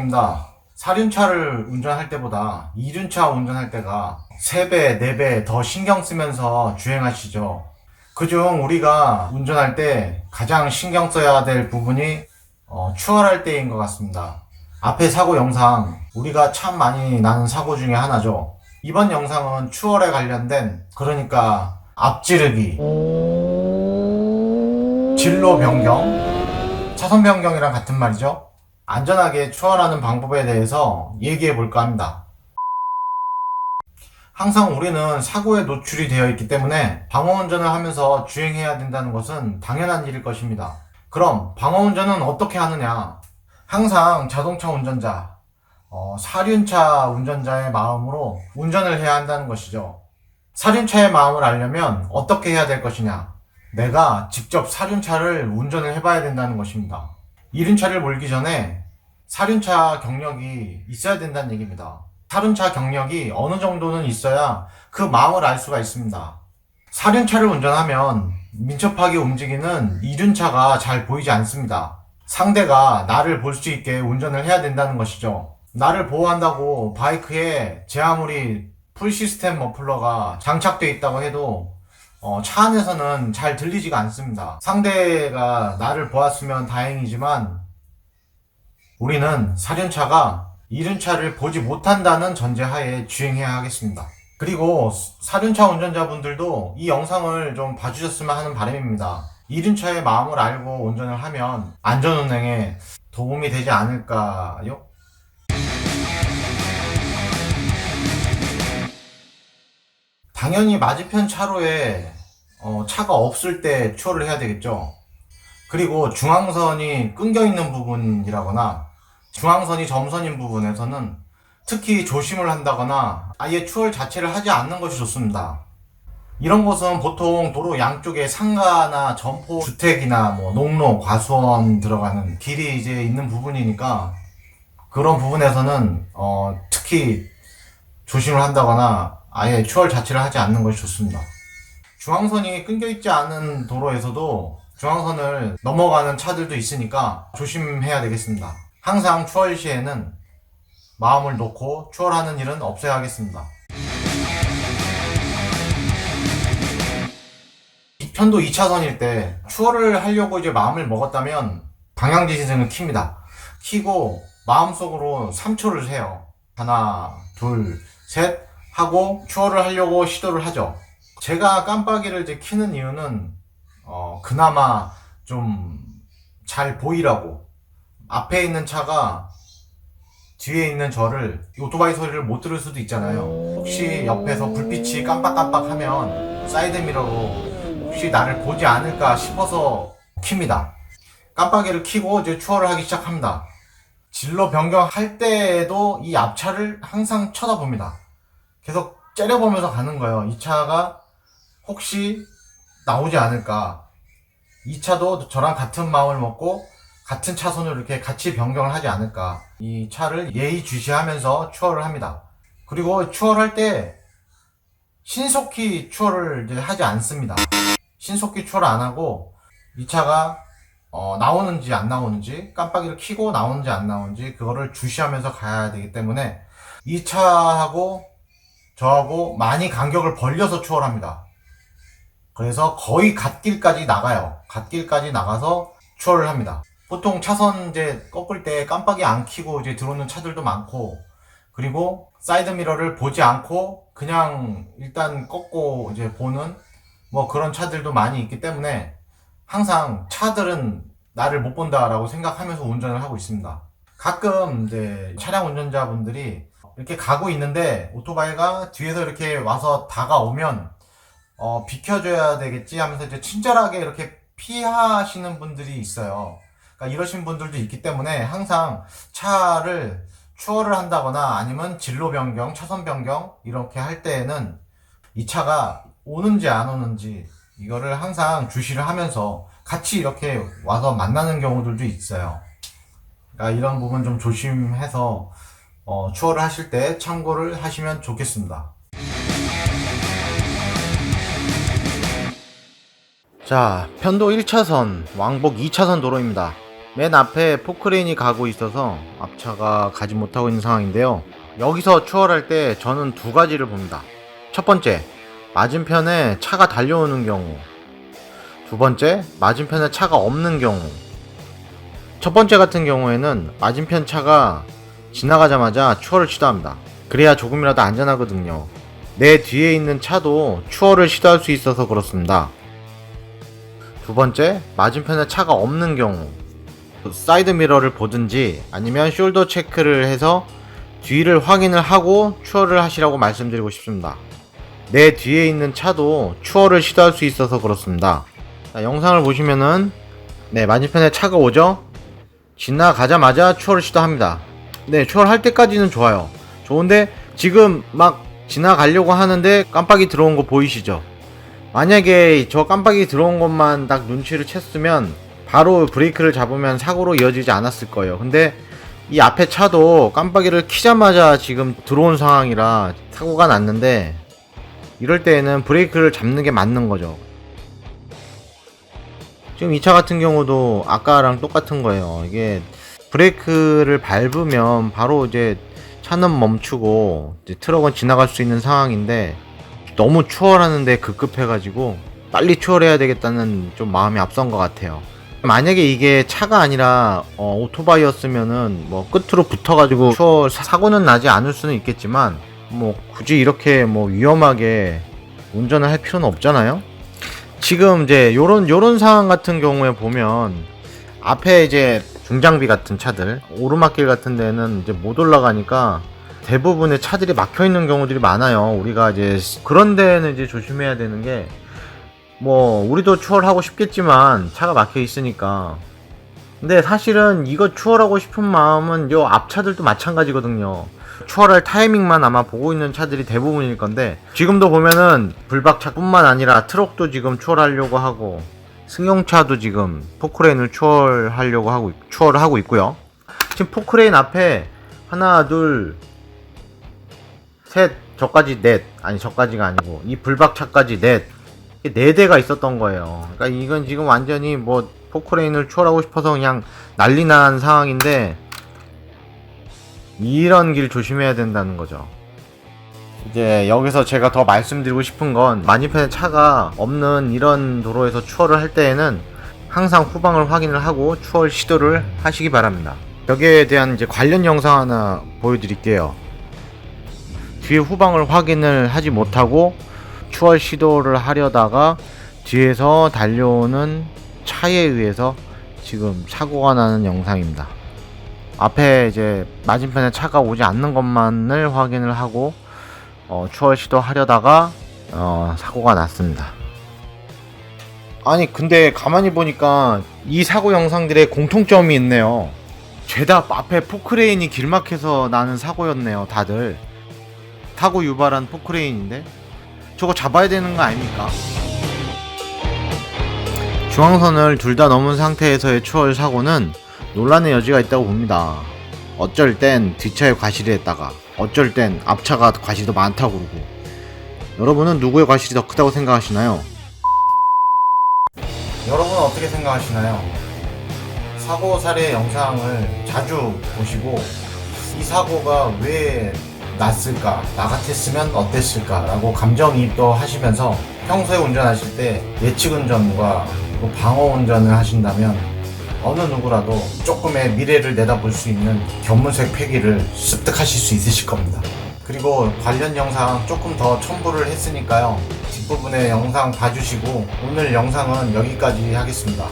정답입니다. 4륜차를 운전할 때보다 2륜차 운전할 때가 3배, 4배 더 신경 쓰면서 주행하시죠. 그중 우리가 운전할 때 가장 신경 써야 될 부분이 추월할 때인 것 같습니다. 앞에 사고 영상, 우리가 참 많이 나는 사고 중에 하나죠. 이번 영상은 추월에 관련된, 그러니까 앞지르기, 진로 변경, 차선 변경이랑 같은 말이죠. 안전하게 추월하는 방법에 대해서 얘기해 볼까 합니다. 항상 우리는 사고에 노출이 되어 있기 때문에 방어운전을 하면서 주행해야 된다는 것은 당연한 일일 것입니다. 그럼 방어운전은 어떻게 하느냐? 항상 자동차 운전자, 4륜차 운전자의 마음으로 운전을 해야 한다는 것이죠. 4륜차의 마음을 알려면 어떻게 해야 될 것이냐? 내가 직접 4륜차를 운전을 해봐야 된다는 것입니다. 2륜차를 몰기 전에 4륜차 경력이 있어야 된다는 얘기입니다. 4륜차 경력이 어느 정도는 있어야 그 마음을 알 수가 있습니다. 4륜차를 운전하면 민첩하게 움직이는 2륜차가 잘 보이지 않습니다. 상대가 나를 볼 수 있게 운전을 해야 된다는 것이죠. 나를 보호한다고 바이크에 제 아무리 풀 시스템 머플러가 장착되어 있다고 해도 차 안에서는 잘 들리지가 않습니다. 상대가 나를 보았으면 다행이지만 우리는 4륜차가 2륜차를 보지 못한다는 전제하에 주행해야 하겠습니다. 그리고 4륜차 운전자분들도 이 영상을 좀 봐주셨으면 하는 바람입니다. 2륜차의 마음을 알고 운전을 하면 안전운행에 도움이 되지 않을까요? 당연히 맞은편 차로에 차가 없을 때 추월을 해야 되겠죠. 그리고 중앙선이 끊겨 있는 부분이라거나 중앙선이 점선인 부분에서는 특히 조심을 한다거나 아예 추월 자체를 하지 않는 것이 좋습니다. 이런 곳은 보통 도로 양쪽에 상가나 점포 주택이나 농로, 과수원 들어가는 길이 이제 있는 부분이니까 그런 부분에서는 특히 조심을 한다거나 아예 추월 자체를 하지 않는 것이 좋습니다. 중앙선이 끊겨 있지 않은 도로에서도 중앙선을 넘어가는 차들도 있으니까 조심해야 되겠습니다. 항상 추월 시에는 마음을 놓고 추월하는 일은 없어야 하겠습니다. 편도 2차선일 때 추월을 하려고 이제 마음을 먹었다면 방향지시등을 킵니다. 키고 마음속으로 3초를 세요. 하나, 둘, 셋 하고 추월을 하려고 시도를 하죠. 제가 깜빡이를 이제 켜는 이유는 그나마 좀 잘 보이라고. 앞에 있는 차가 뒤에 있는 저를 오토바이 소리를 못 들을 수도 있잖아요. 혹시 옆에서 불빛이 깜빡깜빡하면 사이드미러로 혹시 나를 보지 않을까 싶어서 킵니다. 깜빡이를 켜고 이제 추월을 하기 시작합니다. 진로 변경할 때에도 이 앞차를 항상 쳐다봅니다. 계속 째려보면서 가는 거예요. 이 차가 혹시 나오지 않을까. 이 차도 저랑 같은 마음을 먹고 같은 차선으로 이렇게 같이 변경을 하지 않을까. 이 차를 예의주시하면서 추월을 합니다. 그리고 추월할 때 신속히 추월을 이제 하지 않습니다. 신속히 추월 안 하고 이 차가 나오는지 안 나오는지, 깜빡이를 켜고 나오는지 안 나오는지 그거를 주시하면서 가야 되기 때문에 이 차하고 저하고 많이 간격을 벌려서 추월합니다. 그래서 거의 갓길까지 나가요. 갓길까지 나가서 추월을 합니다. 보통 차선 이제 꺾을 때 깜빡이 안 켜고 이제 들어오는 차들도 많고, 그리고 사이드미러를 보지 않고 그냥 일단 꺾고 이제 보는 그런 차들도 많이 있기 때문에 항상 차들은 나를 못 본다라고 생각하면서 운전을 하고 있습니다. 가끔 이제 차량 운전자분들이 이렇게 가고 있는데 오토바이가 뒤에서 이렇게 와서 다가오면 비켜줘야 되겠지 하면서 이제 친절하게 이렇게 피하시는 분들이 있어요. 그러니까 이러신 분들도 있기 때문에 항상 차를 추월을 한다거나 아니면 진로 변경, 차선 변경 이렇게 할 때에는 이 차가 오는지 안 오는지 이거를 항상 주시를 하면서 같이 이렇게 와서 만나는 경우들도 있어요. 그러니까 이런 부분 좀 조심해서 추월을 하실 때 참고를 하시면 좋겠습니다. 자, 편도 1차선, 왕복 2차선 도로입니다. 맨 앞에 포크레인이 가고 있어서 앞차가 가지 못하고 있는 상황인데요. 여기서 추월할 때 저는 두 가지를 봅니다. 첫 번째, 맞은편에 차가 달려오는 경우. 두 번째, 맞은편에 차가 없는 경우. 첫 번째 같은 경우에는 맞은편 차가 지나가자마자 추월을 시도합니다. 그래야 조금이라도 안전하거든요. 내 뒤에 있는 차도 추월을 시도할 수 있어서 그렇습니다. 두 번째, 맞은편에 차가 없는 경우. 사이드 미러를 보든지 아니면 숄더 체크를 해서 뒤를 확인을 하고 추월을 하시라고 말씀드리고 싶습니다. 내 뒤에 있는 차도 추월을 시도할 수 있어서 그렇습니다. 자, 영상을 보시면은 맞은편에 차가 오죠? 지나가자마자 추월을 시도합니다. 추월할 때까지는 좋아요. 좋은데 지금 막 지나가려고 하는데 깜빡이 들어온 거 보이시죠? 만약에 저 깜빡이 들어온 것만 딱 눈치를 챘으면 바로 브레이크를 잡으면 사고로 이어지지 않았을 거예요. 근데 이 앞에 차도 깜빡이를 켜자마자 지금 들어온 상황이라 사고가 났는데, 이럴 때에는 브레이크를 잡는 게 맞는 거죠. 지금 이 차 같은 경우도 아까랑 똑같은 거예요. 이게 브레이크를 밟으면 바로 이제 차는 멈추고 이제 트럭은 지나갈 수 있는 상황인데, 너무 추월하는데 급급해가지고 빨리 추월해야 되겠다는 좀 마음이 앞선 것 같아요. 만약에 이게 차가 아니라 오토바이였으면은 뭐 끝으로 붙어가지고 추월 사고는 나지 않을 수는 있겠지만, 뭐 굳이 이렇게 뭐 위험하게 운전을 할 필요는 없잖아요. 지금 이제 요런 상황 같은 경우에 보면 앞에 이제 중장비 같은 차들, 오르막길 같은 데는 이제 못 올라가니까 대부분의 차들이 막혀 있는 경우들이 많아요. 우리가 이제 그런 데는 이제 조심해야 되는 게, 뭐 우리도 추월하고 싶겠지만 차가 막혀 있으니까. 근데 사실은 이거 추월하고 싶은 마음은 요 앞차들도 마찬가지거든요. 추월할 타이밍만 아마 보고 있는 차들이 대부분일 건데, 지금도 보면은 불박차뿐만 아니라 트럭도 지금 추월하려고 하고, 승용차도 지금 포크레인을 추월을 하고 있고요. 지금 포크레인 앞에 하나, 둘, 셋, 저까지 넷, 아니 저까지가 아니고 이 불박차까지 넷, 4대가 있었던 거예요. 그러니까 이건 지금 완전히 뭐 포크레인을 추월하고 싶어서 그냥 난리 난 상황인데, 이런 길 조심해야 된다는 거죠. 이제 여기서 제가 더 말씀드리고 싶은 건, 맞은편에 차가 없는 이런 도로에서 추월을 할 때에는 항상 후방을 확인을 하고 추월 시도를 하시기 바랍니다. 여기에 대한 이제 관련 영상 하나 보여드릴게요. 뒤에 후방을 확인을 하지 못하고 추월 시도를 하려다가 뒤에서 달려오는 차에 의해서 지금 사고가 나는 영상입니다. 앞에 이제 맞은편에 차가 오지 않는 것만을 확인을 하고 추월 시도하려다가 사고가 났습니다. 아니 근데 가만히 보니까 이 사고 영상들의 공통점이 있네요. 죄다 앞에 포크레인이 길막해서 나는 사고였네요. 다들 타고 유발한 포크레인인데 저거 잡아야 되는 거 아닙니까? 중앙선을 둘 다 넘은 상태에서의 추월 사고는 논란의 여지가 있다고 봅니다. 어쩔 땐 뒷차의 과실이 했다가, 어쩔 땐 앞차가 과실이 더 많다고 그러고. 여러분은 누구의 과실이 더 크다고 생각하시나요? 여러분은 어떻게 생각하시나요? 사고 사례 영상을 자주 보시고 이 사고가 왜 났을까, 나 같았으면 어땠을까 라고 감정이입도 하시면서 평소에 운전하실 때 예측 운전과 방어 운전을 하신다면 어느 누구라도 조금의 미래를 내다볼 수 있는 견문색 패기를 습득하실 수 있으실 겁니다. 그리고 관련 영상 조금 더 첨부를 했으니까요, 뒷부분에 영상 봐주시고, 오늘 영상은 여기까지 하겠습니다.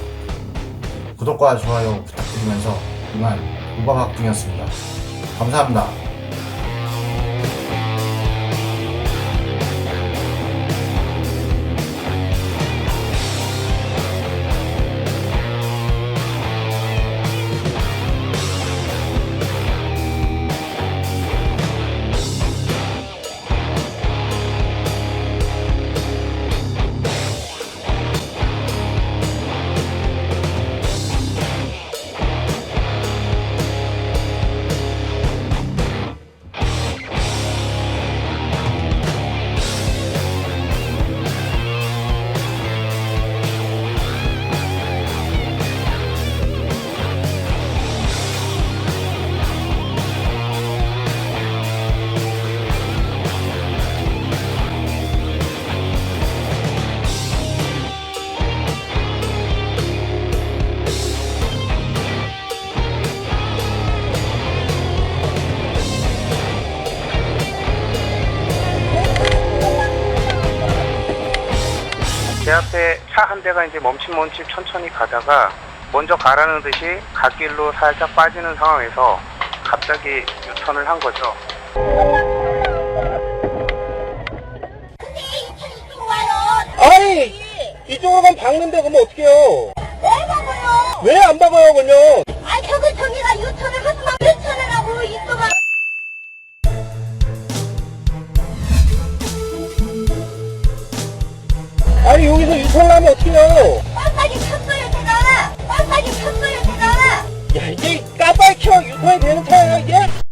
구독과 좋아요 부탁드리면서 이만 우바박둥이었습니다. 감사합니다. 제 앞에 차 한 대가 이제 멈칫멈칫 천천히 가다가 먼저 가라는 듯이 갓길로 살짝 빠지는 상황에서 갑자기 유턴을 한 거죠. 근데 이 차는 이쪽으로 와요. 아니, 이쪽으로 가면 박는데 그러면 어떡해요? 왜 먹어요? 왜 안 박아요, 그러면? 아, 저기가 유턴을 하지만 유턴을 하고 이쪽은. 아니, 여기서 유턴을 하면 어떡해요? 깜빡이 켰어요, 제가. 깜빡이 켰어요, 제가. 야, 이게 까발켜 유턴이 되는 차예요, 이게?